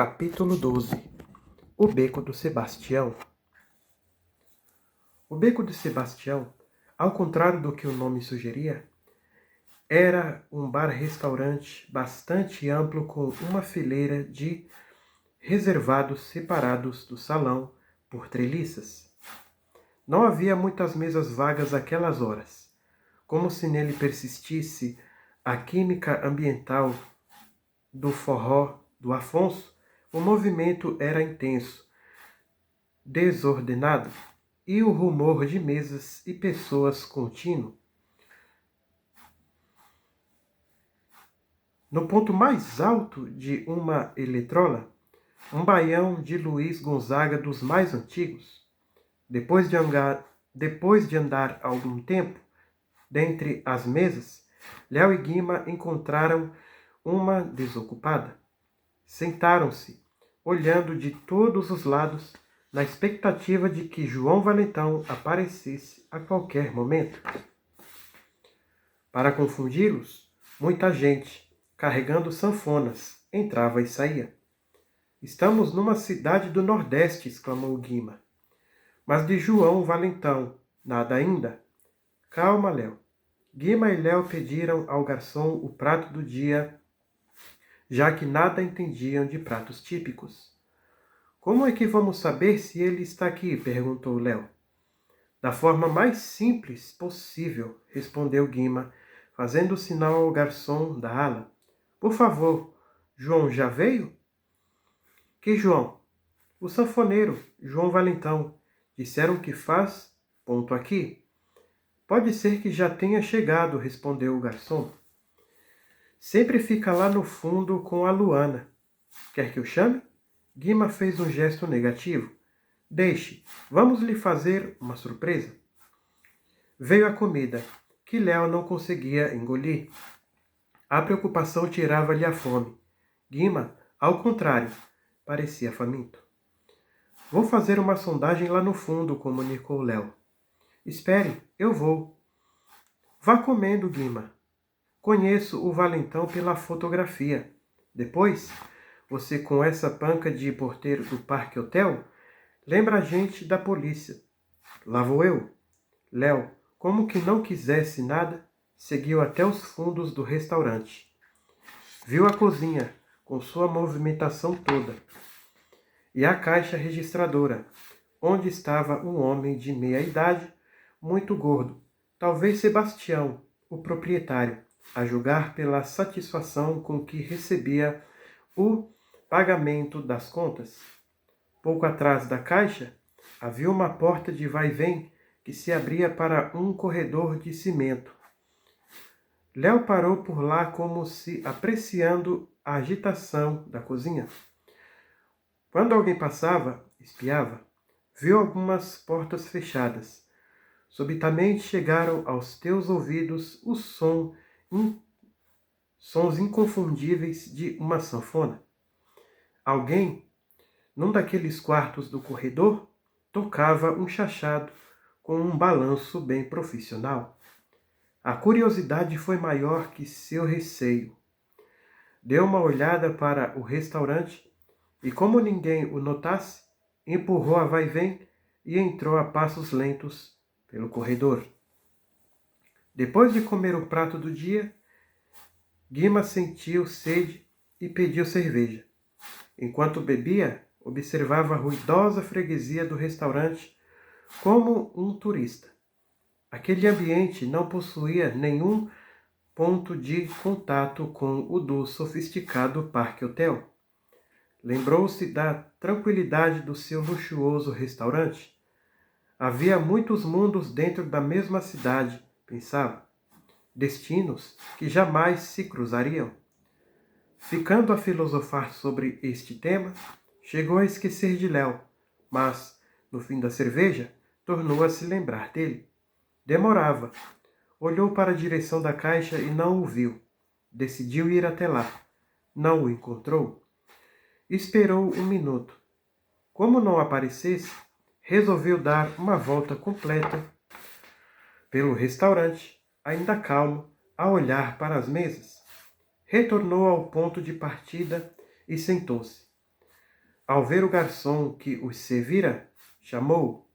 Capítulo 12. O Beco do Sebastião. O Beco do Sebastião, ao contrário do que o nome sugeria, era um bar-restaurante bastante amplo com uma fileira de reservados separados do salão por treliças. Não havia muitas mesas vagas àquelas horas, como se nele persistisse a química ambiental do forró do Afonso. O movimento era intenso, desordenado, e o rumor de mesas e pessoas contínuo. No ponto mais alto de uma eletrola, um baião de Luiz Gonzaga dos mais antigos. Depois de andar algum tempo dentre as mesas, Léo e Guima encontraram uma desocupada. Sentaram-se, olhando de todos os lados, na expectativa de que João Valentão aparecesse a qualquer momento. Para confundi-los, muita gente, carregando sanfonas, entrava e saía. "Estamos numa cidade do Nordeste", exclamou Guima. "Mas de João Valentão, nada ainda." "Calma, Léo." Guima e Léo pediram ao garçom o prato do dia, já que nada entendiam de pratos típicos. "Como é que vamos saber se ele está aqui?" perguntou Léo. "Da forma mais simples possível", respondeu Guima, fazendo sinal ao garçom da ala. "Por favor, João já veio?" "Que João?" "O sanfoneiro, João Valentão. Disseram que faz ponto aqui." "Pode ser que já tenha chegado", respondeu o garçom. "Sempre fica lá no fundo com a Luana." "Quer que o chame?" Guima fez um gesto negativo. "Deixe, vamos lhe fazer uma surpresa." Veio a comida, que Léo não conseguia engolir. A preocupação tirava-lhe a fome. Guima, ao contrário, parecia faminto. "Vou fazer uma sondagem lá no fundo", comunicou Léo. "Espere, eu vou." "Vá comendo, Guima. Conheço o Valentão pela fotografia. Depois, você com essa panca de porteiro do Parque Hotel, lembra a gente da polícia." "Lá vou eu." Léo, como que não quisesse nada, seguiu até os fundos do restaurante. Viu a cozinha, com sua movimentação toda, e a caixa registradora, onde estava um homem de meia idade, muito gordo, talvez Sebastião, o proprietário, a julgar pela satisfação com que recebia o pagamento das contas. Pouco atrás da caixa, havia uma porta de vai-vem que se abria para um corredor de cimento. Léo parou por lá como se apreciando a agitação da cozinha. Quando alguém passava, espiava, viu algumas portas fechadas. Subitamente chegaram aos teus ouvidos os sons inconfundíveis de uma sanfona. Alguém, num daqueles quartos do corredor, tocava um chachado com um balanço bem profissional. A curiosidade foi maior que seu receio. Deu uma olhada para o restaurante e, como ninguém o notasse, empurrou a vai-vem e entrou a passos lentos pelo corredor. Depois de comer o prato do dia, Guima sentiu sede e pediu cerveja. Enquanto bebia, observava a ruidosa freguesia do restaurante como um turista. Aquele ambiente não possuía nenhum ponto de contato com o do sofisticado Parque Hotel. Lembrou-se da tranquilidade do seu luxuoso restaurante. Havia muitos mundos dentro da mesma cidade, pensava. Destinos que jamais se cruzariam. Ficando a filosofar sobre este tema, chegou a esquecer de Léo, mas, no fim da cerveja, tornou a se lembrar dele. Demorava. Olhou para a direção da caixa e não o viu. Decidiu ir até lá. Não o encontrou. Esperou um minuto. Como não aparecesse, resolveu dar uma volta completa pelo restaurante, ainda calmo, a olhar para as mesas. Retornou ao ponto de partida e sentou-se. Ao ver o garçom que os servira, chamou: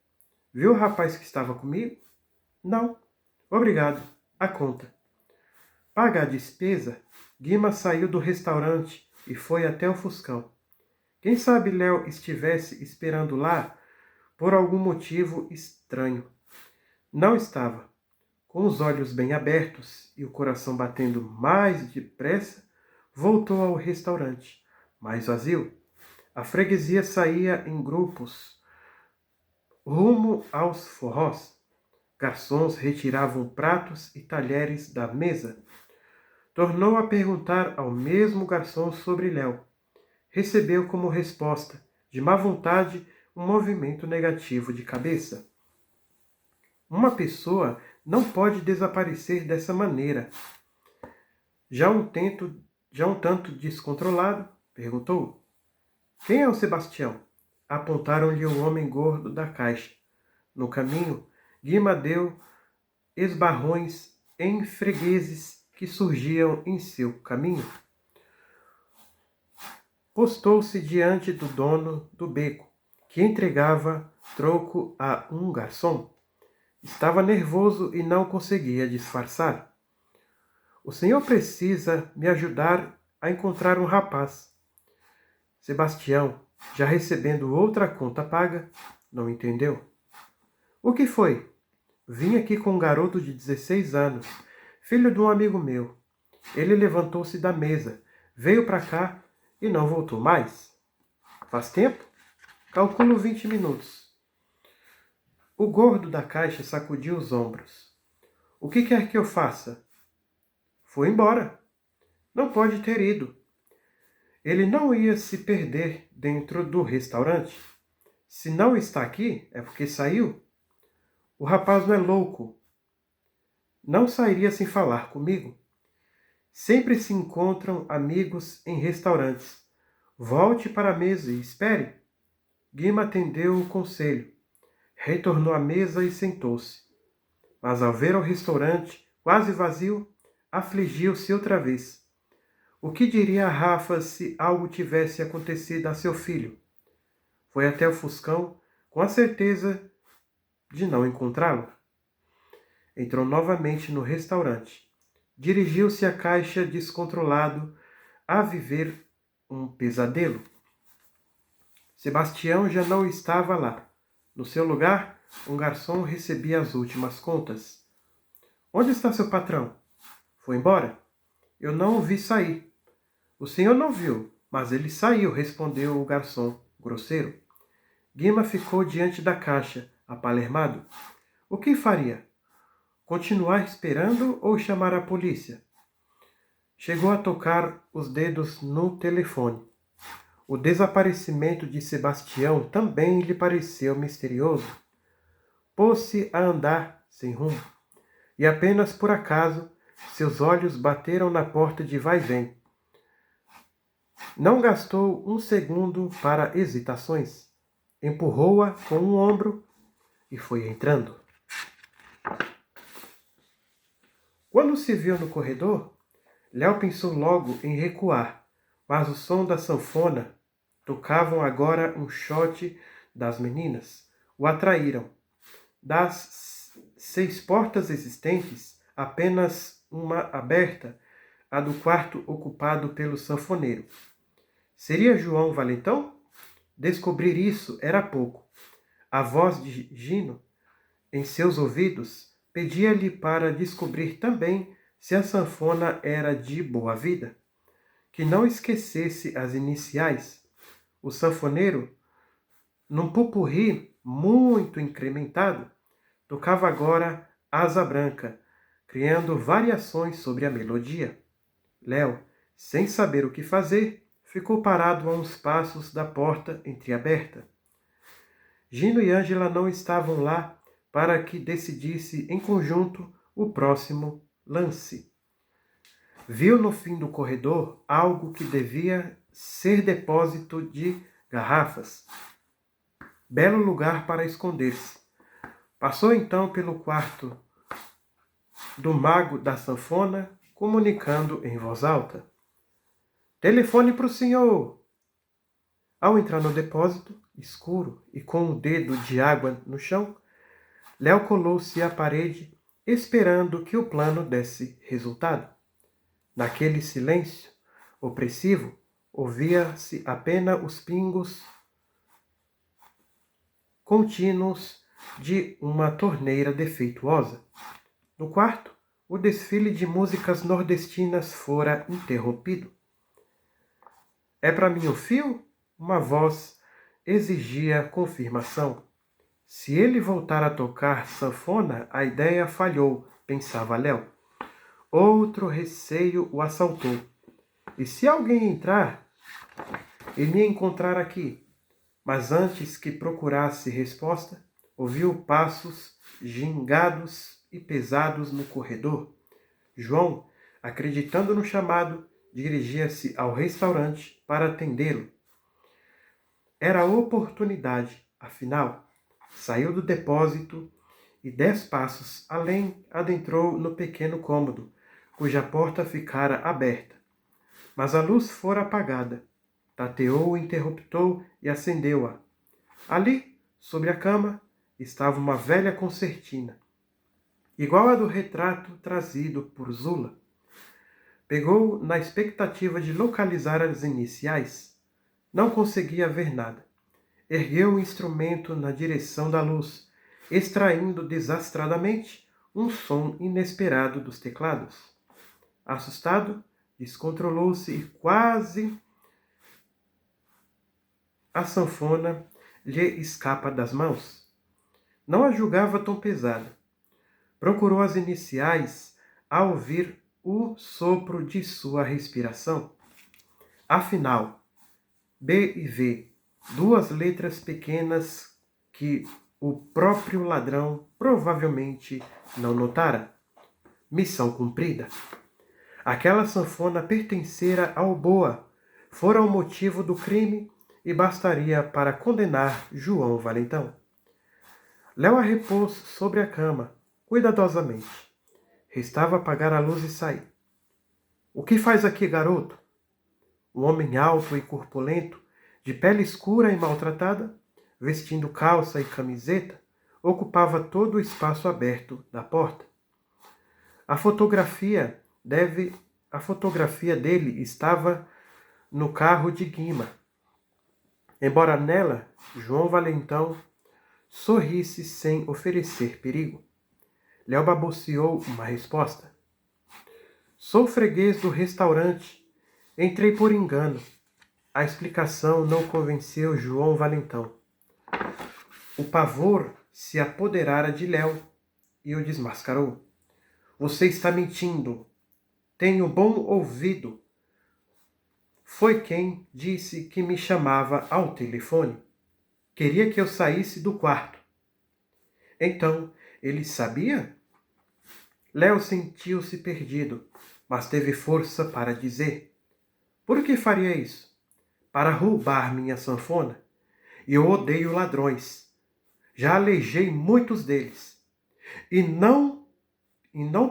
Viu o rapaz que estava comigo? Não. Obrigado. A conta. Paga a despesa, Guima saiu do restaurante e foi até o Fuscão. Quem sabe Léo estivesse esperando lá por algum motivo estranho. Não estava. Com os olhos bem abertos e o coração batendo mais depressa, voltou ao restaurante, mais vazio. A freguesia saía em grupos, rumo aos forrós. Garçons retiravam pratos e talheres da mesa. Tornou a perguntar ao mesmo garçom sobre Léo. Recebeu como resposta, de má vontade, um movimento negativo de cabeça. Uma pessoa não pode desaparecer dessa maneira. Já um tanto descontrolado, perguntou: Quem é o Sebastião? Apontaram-lhe o homem gordo da caixa. No caminho, Guima deu esbarrões em fregueses que surgiam em seu caminho. Postou-se diante do dono do beco, que entregava troco a um garçom. Estava nervoso e não conseguia disfarçar. O senhor precisa me ajudar a encontrar um rapaz. Sebastião, já recebendo outra conta paga, não entendeu. O que foi? Vim aqui com um garoto de 16 anos, filho de um amigo meu. Ele levantou-se da mesa, veio para cá e não voltou mais. Faz tempo? Calculo 20 minutos. O gordo da caixa sacudiu os ombros. O que quer que eu faça? Foi embora. Não pode ter ido. Ele não ia se perder dentro do restaurante. Se não está aqui, é porque saiu. O rapaz não é louco. Não sairia sem falar comigo. Sempre se encontram amigos em restaurantes. Volte para a mesa e espere. Guima atendeu o conselho. Retornou à mesa e sentou-se. Mas ao ver o restaurante quase vazio, afligiu-se outra vez. O que diria a Rafa se algo tivesse acontecido a seu filho? Foi até o Fuscão com a certeza de não encontrá-lo. Entrou novamente no restaurante. Dirigiu-se à caixa descontrolado a viver um pesadelo. Sebastião já não estava lá. No seu lugar, um garçom recebia as últimas contas. Onde está seu patrão? Foi embora? Eu não o vi sair. O senhor não viu, mas ele saiu, respondeu o garçom, grosseiro. Guima ficou diante da caixa, apalermado. O que faria? Continuar esperando ou chamar a polícia? Chegou a tocar os dedos no telefone. O desaparecimento de Sebastião também lhe pareceu misterioso. Pôs-se a andar sem rumo, e apenas por acaso seus olhos bateram na porta de vai-vem. Não gastou um segundo para hesitações. Empurrou-a com um ombro e foi entrando. Quando se viu no corredor, Léo pensou logo em recuar, mas o som da sanfona, tocavam agora um shot das meninas, o atraíram. Das 6 portas existentes, apenas uma aberta, a do quarto ocupado pelo sanfoneiro. Seria João Valentão? Descobrir isso era pouco. A voz de Gino, em seus ouvidos, pedia-lhe para descobrir também se a sanfona era de boa vida. Que não esquecesse as iniciais. O sanfoneiro, num pupurri muito incrementado, tocava agora Asa Branca, criando variações sobre a melodia. Léo, sem saber o que fazer, ficou parado a uns passos da porta entreaberta. Gino e Ângela não estavam lá para que decidisse em conjunto o próximo lance. Viu no fim do corredor algo que devia ser depósito de garrafas. Belo lugar para esconder-se. Passou então pelo quarto do mago da sanfona, comunicando em voz alta. Telefone para o senhor! Ao entrar no depósito, escuro e com um dedo de água no chão, Léo colou-se à parede, esperando que o plano desse resultado. Naquele silêncio opressivo, ouvia-se apenas os pingos contínuos de uma torneira defeituosa. No quarto, o desfile de músicas nordestinas fora interrompido. É para mim o fio? Uma voz exigia confirmação. Se ele voltar a tocar sanfona, a ideia falhou, pensava Léo. Outro receio o assaltou. E se alguém entrar e me encontrar aqui? Mas antes que procurasse resposta, ouviu passos gingados e pesados no corredor. João, acreditando no chamado, dirigia-se ao restaurante para atendê-lo. Era a oportunidade, afinal. Saiu do depósito e 10 passos além adentrou no pequeno cômodo, cuja porta ficara aberta. Mas a luz fora apagada. Tateou o interruptor e acendeu-a. Ali, sobre a cama, estava uma velha concertina, igual à do retrato trazido por Zula. Pegou na expectativa de localizar as iniciais. Não conseguia ver nada. Ergueu o instrumento na direção da luz, extraindo desastradamente um som inesperado dos teclados. Assustado, descontrolou-se e quase a sanfona lhe escapa das mãos. Não a julgava tão pesada. Procurou as iniciais ao ouvir o sopro de sua respiração. Afinal, B e V, 2 letras pequenas que o próprio ladrão provavelmente não notara. Missão cumprida. Aquela sanfona pertencera ao Boa, fora o motivo do crime e bastaria para condenar João Valentão. Léo a repôs sobre a cama, cuidadosamente. Restava apagar a luz e sair. O que faz aqui, garoto? Um homem alto e corpulento, de pele escura e maltratada, vestindo calça e camiseta, ocupava todo o espaço aberto da porta. A fotografia dele estava no carro de Guima. Embora nela, João Valentão sorrisse sem oferecer perigo. Léo balbuciou uma resposta. Sou freguês do restaurante. Entrei por engano. A explicação não convenceu João Valentão. O pavor se apoderara de Léo e o desmascarou. Você está mentindo. Tenho bom ouvido. Foi quem disse que me chamava ao telefone. Queria que eu saísse do quarto. Então, ele sabia? Léo sentiu-se perdido, mas teve força para dizer. Por que faria isso? Para roubar minha sanfona? E eu odeio ladrões. Já aleijei muitos deles. E não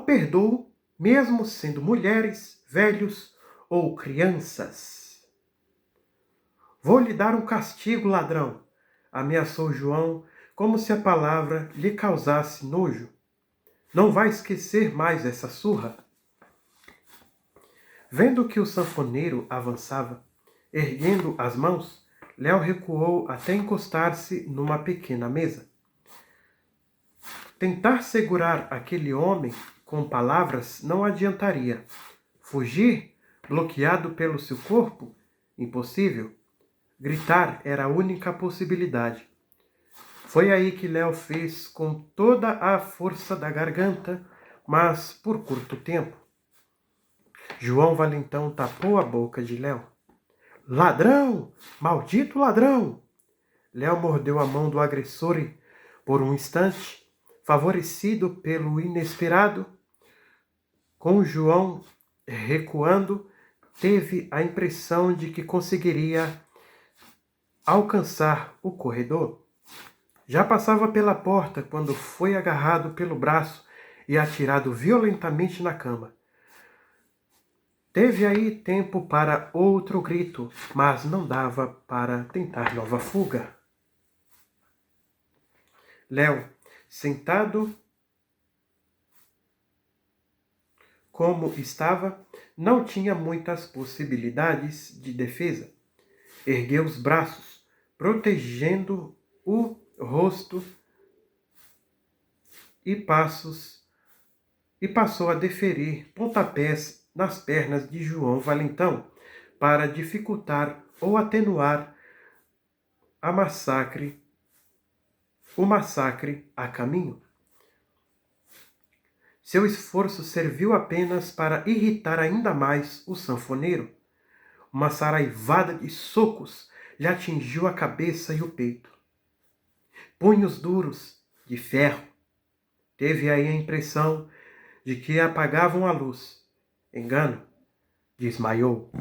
perdoo, mesmo sendo mulheres, velhos ou crianças. Vou lhe dar um castigo, ladrão, ameaçou João, como se a palavra lhe causasse nojo. Não vai esquecer mais essa surra. Vendo que o sanfoneiro avançava, erguendo as mãos, Léo recuou até encostar-se numa pequena mesa. Tentar segurar aquele homem com palavras não adiantaria. Fugir, bloqueado pelo seu corpo? Impossível. Gritar era a única possibilidade. Foi aí que Léo fez com toda a força da garganta, mas por curto tempo. João Valentão tapou a boca de Léo. Ladrão! Maldito ladrão! Léo mordeu a mão do agressor e, por um instante, favorecido pelo inesperado, com João recuando, teve a impressão de que conseguiria alcançar o corredor. Já passava pela porta quando foi agarrado pelo braço e atirado violentamente na cama. Teve aí tempo para outro grito, mas não dava para tentar nova fuga. Léo, sentado como estava, não tinha muitas possibilidades de defesa. Ergueu os braços, protegendo o rosto e passou a deferir pontapés nas pernas de João Valentão para dificultar ou atenuar o massacre a caminho. Seu esforço serviu apenas para irritar ainda mais o sanfoneiro. Uma saraivada de socos lhe atingiu a cabeça e o peito. Punhos duros, de ferro. Teve aí a impressão de que apagavam a luz. Engano. Desmaiou.